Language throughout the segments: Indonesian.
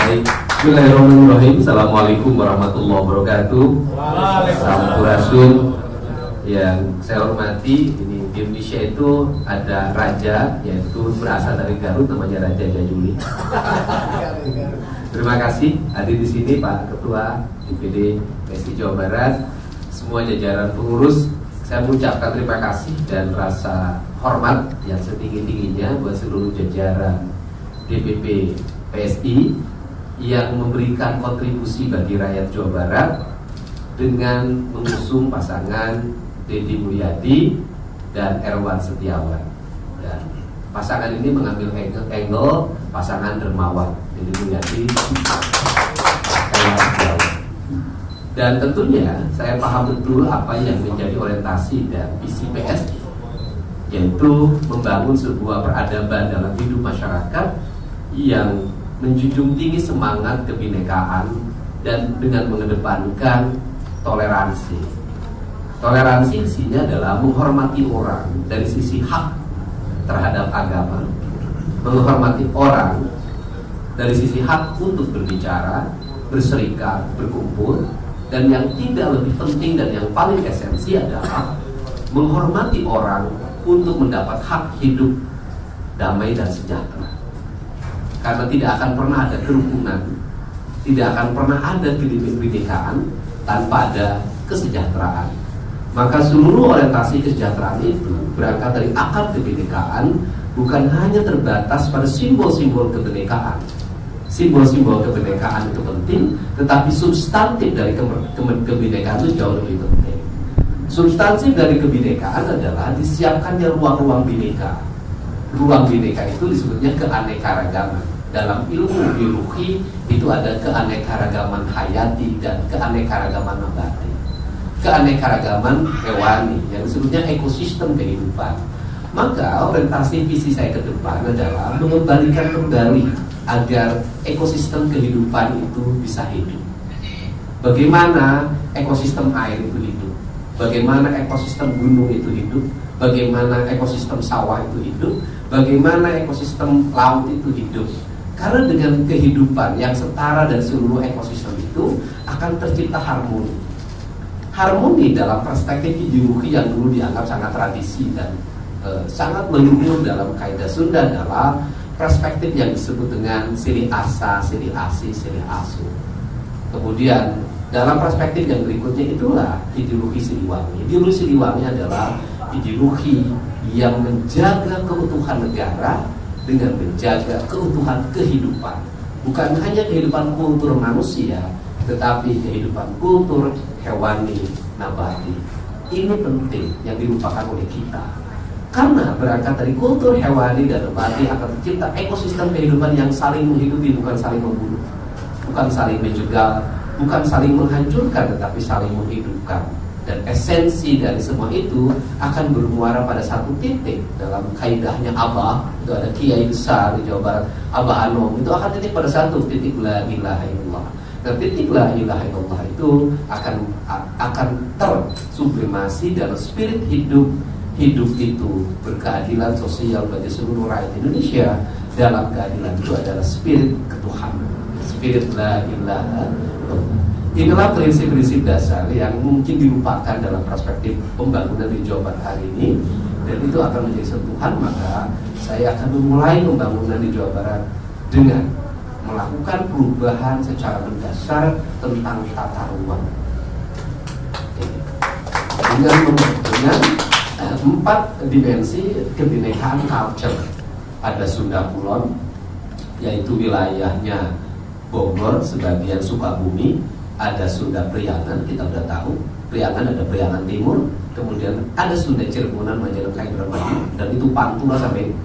Baik, bismillahirrahmanirrahim. Assalamualaikum warahmatullahi wabarakatuh. Sampurasun. Yang saya hormati, ini di Indonesia itu ada raja, yaitu berasal dari Garut, namanya Raja Jajuli. Terima kasih hadir di sini Pak Ketua DPD PSI Jawa Barat, semua jajaran pengurus. Saya mengucapkan terima kasih dan rasa hormat yang setinggi-tingginya buat seluruh jajaran DPP PSI yang memberikan kontribusi bagi rakyat Jawa Barat dengan mengusung pasangan Deddy Mulyadi dan Erwan Setiawan. Dan pasangan ini mengambil angle pasangan dermawan, Deddy Mulyadi, Erwan Setiawan. Dan tentunya saya paham betul apa yang menjadi orientasi dan visi PSI, yaitu membangun sebuah peradaban dalam hidup masyarakat yang menjunjung tinggi semangat kebinekaan dan dengan mengedepankan toleransi. Toleransi isinya adalah menghormati orang dari sisi hak terhadap agama, menghormati orang dari sisi hak untuk berbicara, berserikat, berkumpul, dan yang tidak lebih penting dan yang paling esensi adalah menghormati orang untuk mendapat hak hidup damai dan sejahtera. Karena tidak akan pernah ada kerukunan, tidak akan pernah ada kebinekaan tanpa ada kesejahteraan. Maka seluruh orientasi kesejahteraan itu berangkat dari akar kebinekaan, bukan hanya terbatas pada simbol-simbol kebinekaan. Simbol-simbol kebinekaan itu penting, tetapi substantif dari kebinekaan itu jauh lebih penting. Substansi dari kebinekaan adalah disiapkannya ruang-ruang bineka. Ruang bineka itu disebutnya keanekaragaman. Dalam ilmu biologi itu ada keanekaragaman hayati dan keanekaragaman nabati. Keanekaragaman hewani yang disebutnya ekosistem kehidupan. Maka orientasi visi saya ke depan adalah mengembalikan kembali agar ekosistem kehidupan itu bisa hidup. Bagaimana ekosistem air itu hidup, bagaimana ekosistem gunung itu hidup, bagaimana ekosistem sawah itu hidup, bagaimana ekosistem laut itu hidup. Karena dengan kehidupan yang setara dan seluruh ekosistem itu akan tercipta harmoni. Harmoni dalam perspektif ideologi yang dulu dianggap sangat tradisi dan sangat meluhur dalam kaidah Sunda adalah perspektif yang disebut dengan silih asa, silih asi, silih asu. Kemudian dalam perspektif yang berikutnya itulah ideologi Siliwangi. Ideologi Siliwangi adalah ideologi yang menjaga keutuhan negara dengan menjaga keutuhan kehidupan. Bukan hanya kehidupan kultur manusia, tetapi kehidupan kultur hewani, nabati. Ini penting yang dilupakan oleh kita. Karena berangkat dari kultur hewani dan nabati akan tercipta ekosistem kehidupan yang saling menghidupi, bukan saling membunuh, bukan saling menjegal, bukan saling menghancurkan, tetapi saling menghidupkan. Dan esensi dari semua itu akan bermuara pada satu titik. Dalam kaidahnya Abah, itu ada kiai besar di Jawa Barat, Abah Anom, itu akan titik pada satu titik la ilaha illallah. Dan titik la ilaha illallah itu akan tersublimasi dalam spirit hidup itu berkeadilan sosial bagi seluruh rakyat Indonesia. Dalam keadilan itu adalah spirit ketuhanan, spirit la ilaha illallah. Inilah prinsip-prinsip dasar yang mungkin dilupakan dalam perspektif pembangunan di Jawa Barat hari ini, dan itu akan menjadi sentuhan. Maka saya akan memulai pembangunan di Jawa Barat dengan melakukan perubahan secara mendasar tentang tata ruang dengan 4 dimensi kebinekaan culture. Ada Sunda Kulon, yaitu wilayahnya Bogor, sebagian Sukabumi. Ada Sunda Priangan, kita sudah tahu. Priangan ada Priangan Timur, kemudian ada Sunda Cirebonan, Majalengka, Indramayu, dan itu Pantura sampai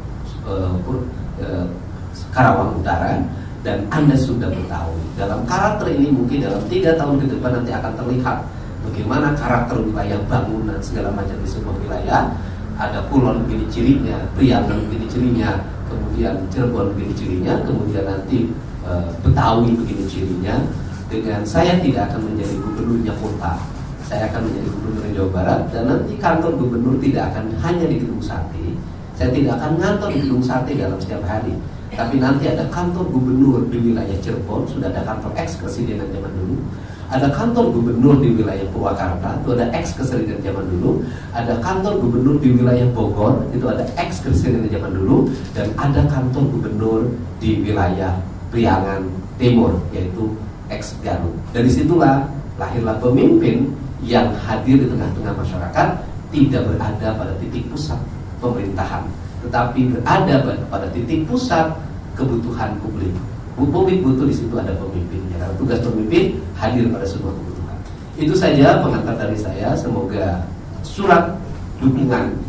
Karawang Utara, dan ada Sunda Betawi. Dalam karakter ini mungkin dalam 3 tahun ke depan nanti akan terlihat bagaimana karakter wilayah bangunan segala macam di sebuah wilayah. Ada Kulon begini cirinya, Priangan begini cirinya, kemudian Cirebon begini cirinya, kemudian nanti Betawi begini cirinya. Dengan saya tidak akan menjadi gubernurnya kota, saya akan menjadi gubernur Jawa Barat, dan nanti kantor gubernur tidak akan hanya di Gedung Sate. Saya tidak akan ngantor di Gedung Sate dalam setiap hari. Tapi nanti ada kantor gubernur di wilayah Cirebon, sudah ada kantor ex-presidenan zaman dulu. Ada kantor gubernur di wilayah Purwakarta, itu ada ex-presiden zaman dulu. Ada kantor gubernur di wilayah Bogor, itu ada ex-presiden zaman dulu. Dan ada kantor gubernur di wilayah Priangan Timur, yaitu ex-Garut. Dari situlah lahirlah pemimpin yang hadir di tengah-tengah masyarakat, tidak berada pada titik pusat pemerintahan, tetapi berada pada titik pusat kebutuhan publik. Publik butuh, di situ ada pemimpinnya. Karena tugas pemimpin hadir pada semua kebutuhan. Itu saja pengantar dari saya. Semoga surat dukungan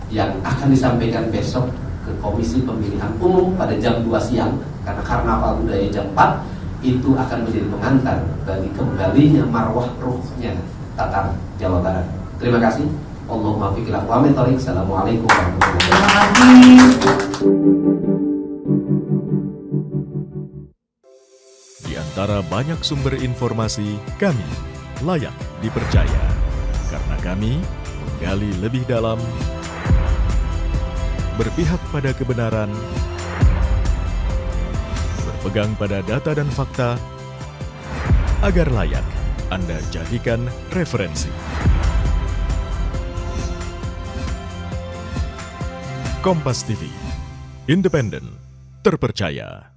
yang akan disampaikan besok ke Komisi Pemilihan Umum pada jam 2 siang, karena karnaval budaya jam 4, itu akan menjadi pengantar bagi kembalinya marwah ruhnya Tatar Jawa Barat. Terima kasih. Allahumma fiqh wa min thariq. Assalamualaikum warahmatullahi wabarakatuh. Di antara banyak sumber informasi, kami layak dipercaya karena kami menggali lebih dalam, berpihak pada kebenaran, berpegang pada data dan fakta, agar layak Anda jadikan referensi. Kompas TV, independen, terpercaya.